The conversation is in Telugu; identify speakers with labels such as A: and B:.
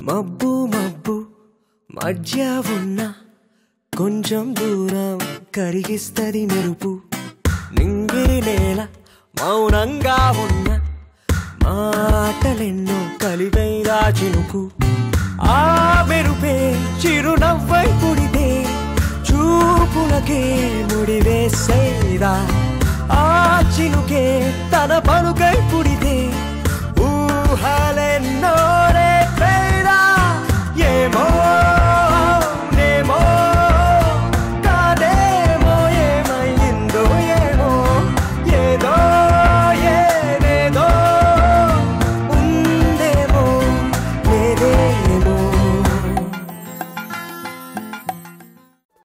A: మబ్బు మబ్బు మధ్య ఉన్న కొంచెం దూరం కరిగిస్తది మెరుపు నింగి నేల మౌనంగా ఉన్న మాటలెన్నో కలిపైరా చినుకు ఆ మెరుపే చిరునవ్వై పుడితే చూపులకే ముడివేసేదా ఆ చినుకే తన పలుకై పుడితే